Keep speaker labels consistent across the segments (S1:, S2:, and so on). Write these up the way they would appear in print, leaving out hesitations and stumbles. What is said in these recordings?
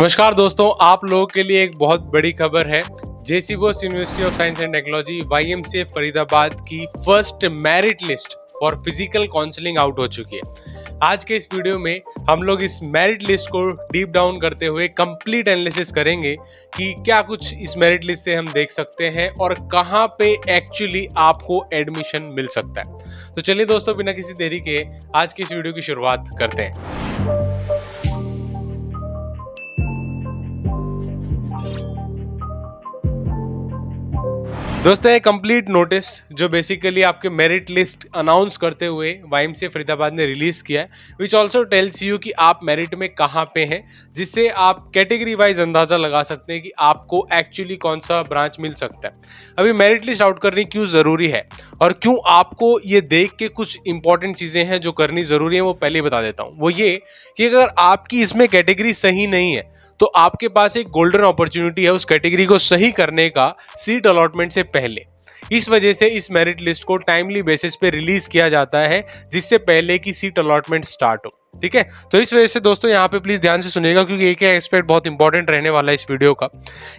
S1: नमस्कार दोस्तों, आप लोगों के लिए एक बहुत बड़ी खबर है। J C Bose University of Science and Technology YMCA Faridabad की first merit list for physical counselling out हो चुकी है। आज के इस वीडियो में हम लोग इस मेरिट लिस्ट को डीप डाउन करते हुए कंप्लीट एनालिसिस करेंगे कि क्या कुछ इस मेरिट लिस्ट से हम देख सकते हैं और कहां पे एक्चुअली आपको एडमिशन मिल सकता है। तो चलिए दोस्तों, बिना किसी देरी के आज की इस वीडियो की शुरुआत करते हैं। दोस्तों, एक कंप्लीट नोटिस जो बेसिकली आपके मेरिट लिस्ट अनाउंस करते हुए वाईएमसीए फरीदाबाद ने रिलीज किया है, विच ऑल्सो टेल्स यू कि आप मेरिट में कहाँ पे हैं, जिससे आप कैटेगरी वाइज अंदाजा लगा सकते हैं कि आपको एक्चुअली कौन सा ब्रांच मिल सकता है। अभी मेरिट लिस्ट आउट करनी क्यों ज़रूरी है और क्यों आपको ये देख के कुछ इंपॉर्टेंट चीज़ें हैं जो करनी ज़रूरी है, वो पहले ही बता देता हूँ। वो ये कि अगर आपकी इसमें कैटेगरी सही नहीं है तो आपके पास एक गोल्डन अपॉर्चुनिटी है उस कैटेगरी को सही करने का सीट अलॉटमेंट से पहले। इस वजह से इस मेरिट लिस्ट को टाइमली बेसिस पे रिलीज किया जाता है, जिससे पहले की सीट अलॉटमेंट स्टार्ट हो। ठीक है, तो इस वजह से दोस्तों यहाँ पे प्लीज ध्यान से सुनिएगा, क्योंकि एक एस्पेक्ट बहुत इंपॉर्टेंट रहने वाला है इस वीडियो का।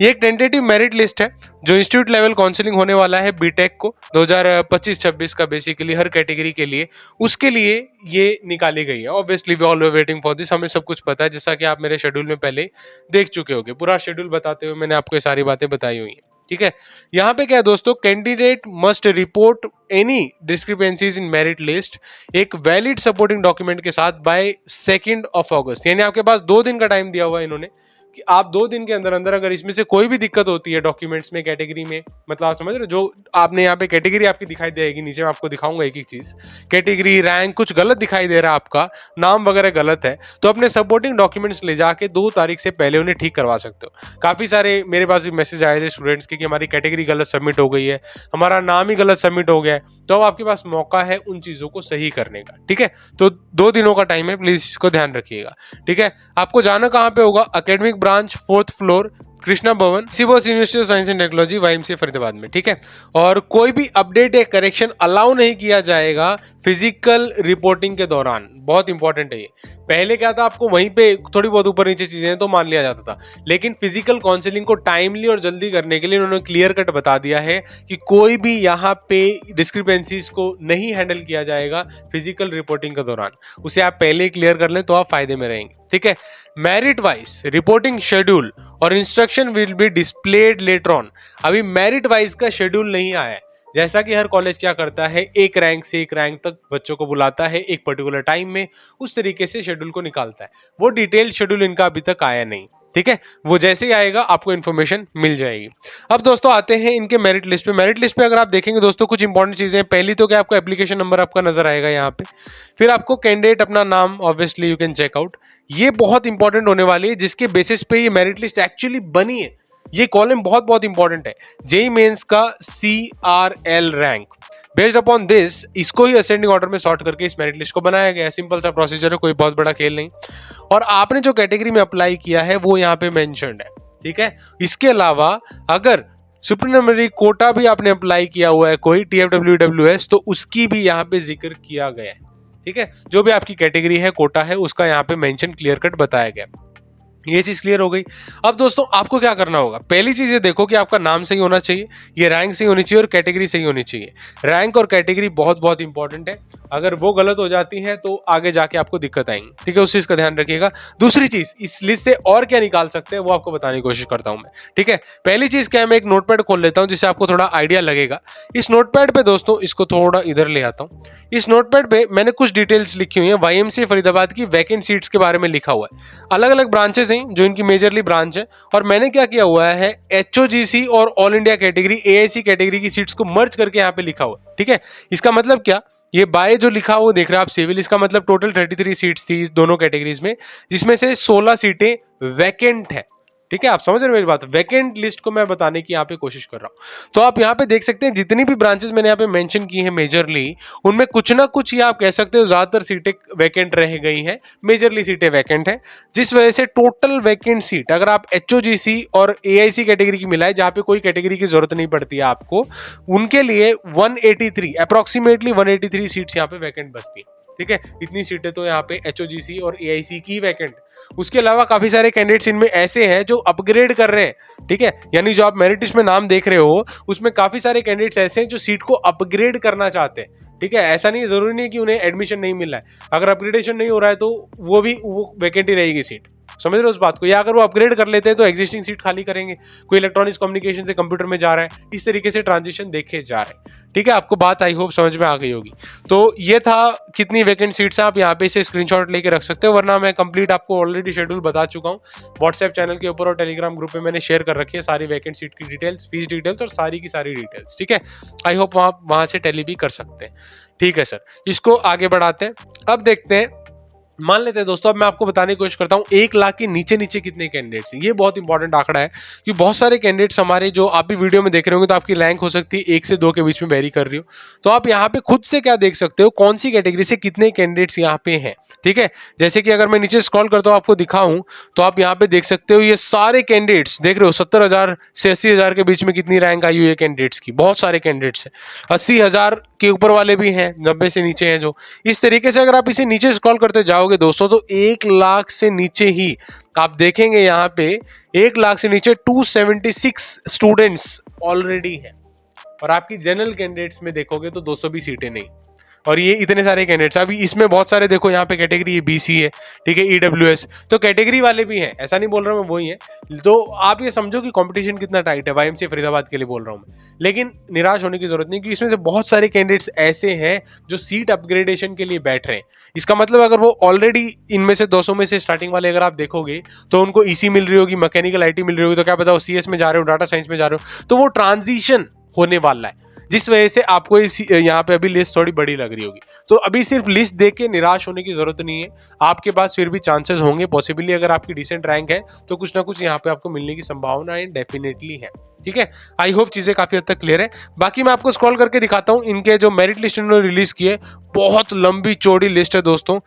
S1: ये एक टेंटेटिव मेरिट लिस्ट है जो इंस्टीट्यूट लेवल काउंसलिंग होने वाला है बीटेक को 2025-26 का, बेसिकली हर कैटेगरी के लिए, उसके लिए ये निकाली गई है। Obviously we all were waiting for this, हमें सब कुछ पता है, जैसा कि आप मेरे शेड्यूल में पहले देख चुके होंगे। पूरा शेड्यूल बताते हुए मैंने आपको ये सारी बातें बताई हुई हैं। ठीक है, यहाँ पे क्या है दोस्तों, candidate must report any discrepancies in merit list एक वैलिड सपोर्टिंग डॉक्यूमेंट के साथ बाय 2 अगस्त। यानी आपके पास 2 दिन का टाइम दिया हुआ है इन्होंने कि आप 2 दिन के अंदर अंदर अगर इसमें से कोई भी दिक्कत होती है डॉक्यूमेंट्स में, कैटेगरी में, मतलब आप समझ रहे हो, जो आपने यहाँ पे कैटेगरी आपकी दिखाई देगी, नीचे मैं आपको दिखाऊंगा एक एक चीज, कैटेगरी रैंक कुछ गलत दिखाई दे रहा है, आपका नाम वगैरह गलत है, तो अपने सपोर्टिंग डॉक्यूमेंट्स ले जाके 2 तारीख से पहले उन्हें ठीक करवा सकते हो। काफी सारे मेरे पास भी मैसेज आए थे स्टूडेंट्स के कि हमारी कैटेगरी गलत सबमिट हो गई है, हमारा नाम ही गलत सबमिट हो गया है, तो अब आपके पास मौका है उन चीजों को सही करने का। ठीक है, तो 2 दिनों का टाइम है, प्लीज इसको ध्यान रखिएगा। ठीक है, आपको जाना कहाँ पे होगा, academic branch 4th floor, Krishna Bhavan, J C Bose University of Science and Technology YMCA Faridabad में। ठीक है, और कोई भी अपडेट या करेक्शन अलाउ नहीं किया जाएगा फिजिकल रिपोर्टिंग के दौरान। बहुत इंपॉर्टेंट है ये। पहले क्या था, आपको वहीं पे थोड़ी बहुत ऊपर नीचे चीजें तो मान लिया जाता था, लेकिन फिजिकल काउंसलिंग को टाइमली और जल्दी करने के लिए उन्होंने क्लियर कट बता दिया है कि कोई भी यहाँ पे डिस्क्रिपेंसीज को नहीं हैंडल किया जाएगा फिजिकल रिपोर्टिंग के दौरान। उसे आप पहले ही क्लियर कर लें तो आप फायदे में रहेंगे। ठीक है, मेरिट वाइज रिपोर्टिंग शेड्यूल और instruction will be displayed later on. अभी मेरिट वाइज का शेड्यूल नहीं आया है। जैसा कि हर कॉलेज क्या करता है, एक रैंक से एक रैंक तक बच्चों को बुलाता है एक पर्टिकुलर टाइम में, उस तरीके से शेड्यूल को निकालता है। वो डिटेल शेड्यूल इनका अभी तक आया नहीं। ठीक है, वो जैसे ही आएगा आपको इन्फॉर्मेशन मिल जाएगी। अब दोस्तों आते हैं इनके मेरिट लिस्ट पे। मेरिट लिस्ट पे अगर आप देखेंगे दोस्तों, कुछ इंपॉर्टेंट चीजें हैं। पहली तो क्या, आपको एप्लीकेशन नंबर आपका नजर आएगा यहाँ पे, फिर आपको कैंडिडेट अपना नाम, obviously you can check out, ये बहुत इंपॉर्टेंट होने वाली है, जिसके बेसिस पे ये मेरिट लिस्ट एक्चुअली बनी है। ये कॉलम बहुत बहुत इंपॉर्टेंट है। जेईई मेंस का CRL rank, based upon this इसको ही असेंडिंग ऑर्डर में सॉर्ट करके इस मेरिट लिस्ट को बनाया गया है। सिंपल सा प्रोसीजर है, कोई बहुत बड़ा खेल नहीं। और आपने जो कैटेगरी में अप्लाई किया है वो यहाँ पे मेंशन्ड है। ठीक है, इसके अलावा अगर सुपरनमरी कोटा भी आपने अप्लाई किया हुआ है कोई TFWWS, तो उसकी भी यहाँ पे जिक्र किया गया है। ठीक है, जो भी आपकी कैटेगरी है, कोटा है, उसका यहाँ पे मेंशन क्लियर कट बताया गया। ये चीज क्लियर हो गई। अब दोस्तों आपको क्या करना होगा, पहली चीज ये देखो कि आपका नाम सही होना चाहिए, ये रैंक सही होनी चाहिए और कैटेगरी सही होनी चाहिए। रैंक और कैटेगरी बहुत बहुत इंपॉर्टेंट है, अगर वो गलत हो जाती है तो आगे जाके आपको दिक्कत आएंगी। ठीक है, उस चीज का ध्यान रखिएगा। दूसरी चीज, इस लिस्ट से और क्या निकाल सकते हैं वो आपको बताने की कोशिश करता हूं मैं। ठीक है, पहली चीज क्या है, मैं एक नोटपैड खोल लेता हूं जिससे आपको थोड़ा आइडिया लगेगा। इस नोटपैड पे दोस्तों, इसको थोड़ा इधर ले आता हूं। इस नोटपैड पे मैंने कुछ डिटेल्स लिखी हुई है, वाईएमसीए फरीदाबाद की वैकेंट सीट्स के बारे में लिखा हुआ है। अलग अलग ब्रांचेस हैं जो इनकी मेजरली ब्रांच है, और मैंने क्या किया हुआ है, HOGC और all India category, AIC category की सीट्स को मर्ज करके यहाँ पे लिखा हुआ है। ठीक है, इसका मतलब क्या, ये बाय जो लिखा हुआ देख रहे हैं आप सिविल, इसका मतलब टोटल 33 सीट्स थी दोनों कैटेगरीज में, जिसमें से 16 सीटें वैकेंट है। ठीक है, आप समझ रहे हो मेरी बात, वैकेंट लिस्ट को मैं बताने की यहाँ पे कोशिश कर रहा हूँ। तो आप यहाँ पे देख सकते हैं जितनी भी ब्रांचेस मैंने यहाँ पे मेंशन की हैं मेजरली, उनमें कुछ ना कुछ ये आप कह सकते हो ज्यादातर सीटें वैकेंट रह गई हैं, मेजरली सीटें वैकेंट हैं, जिस वजह से टोटल वैकेंट सीट अगर आप HOGC और AIC कैटेगरी की मिलाए, जहाँ पे कोई कैटेगरी की जरूरत नहीं पड़ती है आपको, उनके लिए 183 अप्रोक्सीमेटली 183 सीट्स यहाँ पे वैकेंट बचती है। ठीक है, इतनी सीटें तो यहाँ पे HOGC और AIC की वैकेंट। उसके अलावा काफी सारे कैंडिडेट्स इनमें ऐसे हैं जो अपग्रेड कर रहे हैं, ठीक है, यानी जो आप मेरिट लिस्ट में नाम देख रहे हो उसमें काफी सारे कैंडिडेट्स ऐसे हैं जो सीट को अपग्रेड करना चाहते हैं, ठीक है। ऐसा नहीं, जरूरी नहीं कि उन्हें एडमिशन नहीं मिल रहा है, अगर अपग्रेडेशन नहीं हो रहा है तो वो वैकेंट ही रहेगी सीट, समझ रहे हो उस बात को। या अगर वो अपग्रेड कर लेते हैं तो एग्जिस्टिंग सीट खाली करेंगे, कोई इलेक्ट्रॉनिक्स कम्युनिकेशन से कंप्यूटर में जा रहा है, इस तरीके से ट्रांजिशन देखे जा रहे हैं, ठीक है। आपको बात आई होप समझ में आ गई होगी। तो ये था कितनी वैकेंट सीट्स हैं, आप यहाँ पे से स्क्रीनशॉट लेके रख सकते हो, वरना मैं कंप्लीट आपको ऑलरेडी शेड्यूल बता चुका हूँ व्हाट्सएप चैनल के ऊपर और टेलीग्राम ग्रुप में मैंने शेयर कर रखी है सारी वैकेंट सीट की डिटेल्स, फीस डिटेल्स और सारी की सारी डिटेल्स, ठीक है। आई होप आप वहां से टेली भी कर सकते हैं, ठीक है सर। इसको आगे बढ़ाते हैं, अब देखते हैं। मान लेते हैं दोस्तों, अब मैं आपको बताने की कोशिश करता हूं 1 लाख के नीचे नीचे कितने कैंडिडेट्स हैं। ये बहुत इंपॉर्टेंट आंकड़ा है कि बहुत सारे कैंडिडेट्स हमारे जो आप भी वीडियो में देख रहे होंगे, तो आपकी रैंक हो सकती है 1 से 2 के बीच में वेरी कर रही हो, तो आप यहाँ पे खुद से क्या देख सकते हो, कौन सी कैटेगरी से कितने कैंडिडेट्स यहाँ पे हैं, ठीक है। जैसे कि अगर मैं नीचे स्क्रॉल करता हूँ आपको दिखाऊं, तो आप यहाँ पे देख सकते हो ये सारे कैंडिडेट्स देख रहे हो, 70,000 से 80,000 के बीच में कितनी रैंक आई हुई है कैंडिडेट्स की, बहुत सारे कैंडिडेट्स हैं। 80,000 के ऊपर वाले भी हैं, 90 से नीचे हैं जो। इस तरीके से अगर आप इसे नीचे स्क्रॉल करते जाओगे दोस्तों, तो 1 लाख से नीचे ही आप देखेंगे यहाँ पे 1 लाख से नीचे 276 स्टूडेंट्स ऑलरेडी हैं, और आपकी जनरल कैंडिडेट्स में देखोगे तो 220 सीटें नहीं, और ये इतने सारे कैंडिडेट्स। अभी इसमें बहुत सारे देखो यहाँ पे कैटेगरी BC है, ठीक है, EWS, तो कैटेगरी वाले भी हैं, ऐसा नहीं बोल रहा मैं वही है। तो आप ये समझो कि कंपटीशन कितना टाइट है, YMCA फरीदाबाद के लिए बोल रहा हूँ मैं। लेकिन निराश होने की जरूरत नहीं, क्योंकि इसमें से बहुत सारे कैंडिडेट्स ऐसे हैं जो सीट अपग्रेडेशन के लिए बैठ रहे हैं। इसका मतलब अगर वो ऑलरेडी इनमें से 200 में से स्टार्टिंग वाले अगर आप देखोगे तो उनको EC मिल रही होगी, मैकेनिकल IT मिल रही होगी, तो क्या पता वो CS में जा रहे हो, डाटा साइंस में जा रहे हो, तो वो ट्रांजिशन होने वाला है, जिस वजह से आपको इस यहाँ पे अभी लिस्ट थोड़ी बड़ी लग रही होगी। तो अभी सिर्फ लिस्ट देख के निराश होने की जरूरत नहीं है, आपके पास फिर भी चांसेस होंगे, पॉसिबली अगर आपकी डिसेंट रैंक है तो कुछ ना कुछ यहाँ पे आपको मिलने की संभावनाएं डेफिनेटली है, ठीक है। आई होप चीजें काफी हद तक क्लियर है। बाकी मैं आपको स्क्रॉल करके दिखाता हूँ इनके जो मेरिट लिस्ट इन्होंने रिलीज की है, बहुत लंबी चौड़ी लिस्ट है दोस्तों।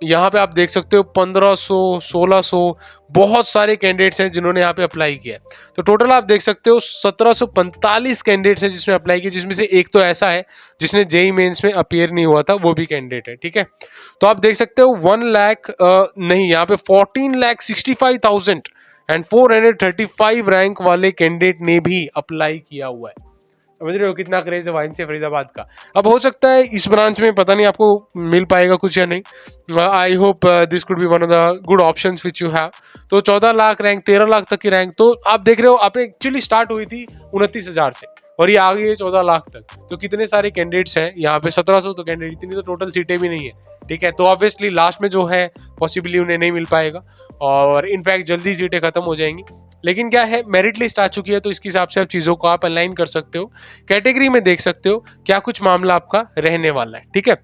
S1: यहाँ पे आप देख सकते हो 1500, 1600, बहुत सारे कैंडिडेट्स हैं जिन्होंने यहाँ पे अप्लाई किया है। तो टोटल आप देख सकते हो 1745 कैंडिडेट्स हैं जिसमें अप्लाई किया, जिसमें से एक तो ऐसा है जिसने JEE मेंस में अपीयर नहीं हुआ था, वो भी कैंडिडेट है, ठीक है। तो आप देख सकते हो 1 लाख नहीं, यहाँ पे 14,65,435 रैंक वाले कैंडिडेट ने भी अप्लाई किया हुआ है। समझ रहे हो कितना क्रेज है YMCA फरीदाबाद का। अब हो सकता है इस ब्रांच में पता नहीं आपको मिल पाएगा कुछ या नहीं, I hope this could be one of the good options which you have. तो 14 लाख रैंक, 13 लाख तक की रैंक, तो आप देख रहे हो आपने एक्चुअली स्टार्ट हुई थी 29,000 से और ये आ गई है 14 लाख तक। तो कितने सारे कैंडिडेट्स हैं यहाँ पे, 1700 तो कैंडिडेट, इतनी तो टोटल सीटें भी नहीं है, ठीक है। तो ऑब्वियसली लास्ट में जो है पॉसिबली उन्हें नहीं मिल पाएगा, और इनफैक्ट जल्दी सीटें खत्म हो जाएंगी। लेकिन क्या है, मेरिट लिस्ट आ चुकी है, तो इसके हिसाब से आप चीजों को आप अलाइन कर सकते हो, कैटेगरी में देख सकते हो क्या कुछ मामला आपका रहने वाला है, ठीक है।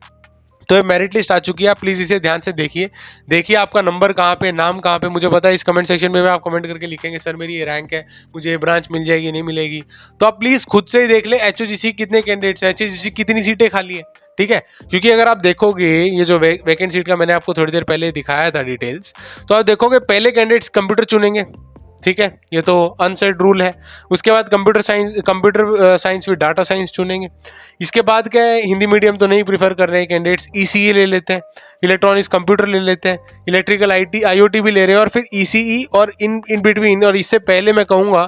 S1: तो मेरिट लिस्ट आ चुकी है, आप प्लीज इसे ध्यान से देखिए आपका नंबर कहाँ पे, नाम कहाँ पे, मुझे पता है इस कमेंट सेक्शन में आप कमेंट करके लिखेंगे सर मेरी ये रैंक है, मुझे ये ब्रांच मिल जाएगी नहीं मिलेगी। तो आप प्लीज खुद से ही देख ले HOGC कितने कैंडिडेट्स हैं, HOGC कितनी सीटें खाली है, ठीक है। क्योंकि अगर आप देखोगे ये जो वैकेंट सीट का मैंने आपको थोड़ी देर पहले दिखाया था डिटेल्स, तो आप देखोगे पहले कैंडिडेट्स कंप्यूटर चुनेंगे, ठीक है, ये तो अनसेट रूल है। उसके बाद computer science with data science चुनेंगे। इसके बाद क्या है, हिंदी मीडियम तो नहीं प्रीफर कर रहे हैं कैंडिडेट्स, ECE ले लेते हैं, इलेक्ट्रॉनिक्स कंप्यूटर ले लेते हैं, इलेक्ट्रिकल IT IoT भी ले रहे हैं, और फिर ECE और इन बिटवीन, और इससे पहले मैं कहूँगा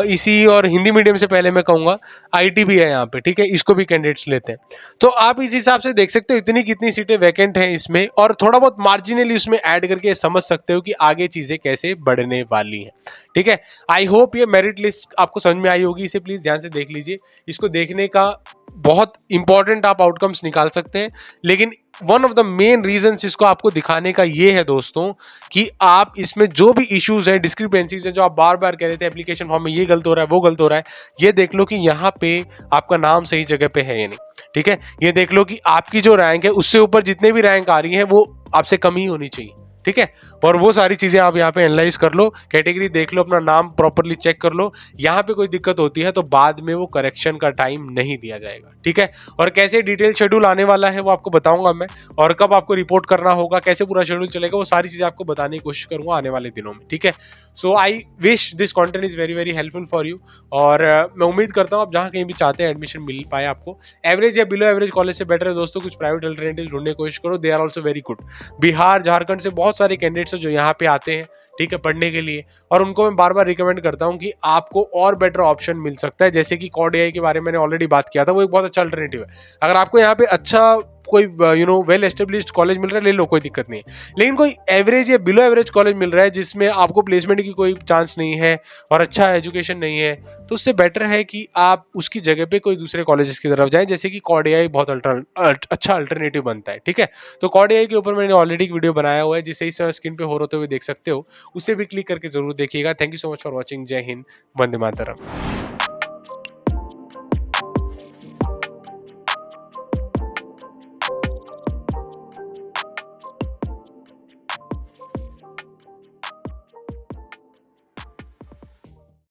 S1: ECE और हिंदी मीडियम से पहले मैं कहूँगा IT भी है यहाँ पे, ठीक है, इसको भी कैंडिडेट्स लेते हैं। तो आप इस हिसाब से देख सकते हो इतनी कितनी सीटें वैकेंट हैं इसमें, और थोड़ा बहुत मार्जिनली उसमें ऐड करके समझ सकते हो कि आगे चीजें कैसे बढ़ने वाली हैं, ठीक है। आई होप ये मेरिट लिस्ट आपको समझ में आई होगी, इसे प्लीज ध्यान से देख लीजिए। इसको देखने का बहुत इंपॉर्टेंट आप आउटकम्स निकाल सकते हैं, लेकिन one of the main reasons इसको आपको दिखाने का ये है दोस्तों कि आप इसमें जो भी इश्यूज हैं, डिस्क्रिपेंसीज हैं, जो आप बार बार कह रहे थे एप्लीकेशन फॉर्म में ये गलत हो रहा है वो गलत हो रहा है, ये देख लो कि यहाँ पे आपका नाम सही जगह पे है या नहीं, ठीक है। ये देख लो कि आपकी जो रैंक है उससे ऊपर जितने भी रैंक आ रही है वो आपसे कम ही होनी चाहिए, ठीक है। और वो सारी चीज़ें आप यहाँ पे एनालाइज कर लो, कैटेगरी देख लो, अपना नाम प्रॉपरली चेक कर लो। यहाँ पे कोई दिक्कत होती है तो बाद में वो करेक्शन का टाइम नहीं दिया जाएगा, ठीक है। और कैसे डिटेल शेड्यूल आने वाला है वो आपको बताऊंगा मैं, और कब आपको रिपोर्ट करना होगा, कैसे पूरा शेड्यूल चलेगा, वो सारी चीज़ें आपको बताने की कोशिश करूंगा आने वाले दिनों में, ठीक है। So I wish this content is very very helpful for you. और मैं उम्मीद करता हूँ आप जहाँ कहीं भी चाहते हैं एडमिशन मिल पाए आपको। एवरेज या बिलो एवरेज कॉलेज से बेटर है दोस्तों कुछ प्राइवेट अल्टरनेटिव ढूंढने की कोशिश करो, they are also very good. Bihar Jharkhand से बहुत सारे कैंडिडेट्स हैं जो यहाँ पे आते हैं, ठीक है, पढ़ने के लिए। और उनको मैं बार बार रिकमेंड करता हूँ कि आपको और बेटर ऑप्शन मिल सकता है, जैसे कि कॉड एआई के बारे में मैंने ऑलरेडी बात किया था, वो एक बहुत अच्छा अल्टरनेटिव है। अगर आपको यहाँ पे अच्छा कोई वेल एस्टेब्लिश्ड कॉलेज मिल रहा है, ले लो, कोई दिक्कत नहीं है। लेकिन कोई एवरेज या बिलो एवरेज कॉलेज मिल रहा है जिसमें आपको प्लेसमेंट की कोई चांस नहीं है और अच्छा एजुकेशन नहीं है, तो उससे बेटर है कि आप उसकी जगह पे कोई दूसरे कॉलेजेस की तरफ जाएं, जैसे कि कॉड एआई बहुत अच्छा अल्टरनेटिव बनता है, ठीक है। तो कॉड एआई के ऊपर मैंने ऑलरेडी एक वीडियो बनाया हुआ है, जिसे इस स्क्रीन पे हो होते हुए देख सकते हो, उसे भी क्लिक करके जरूर देखिएगा। Thank you so much for watching. जय हिंद, वंदे मातरम।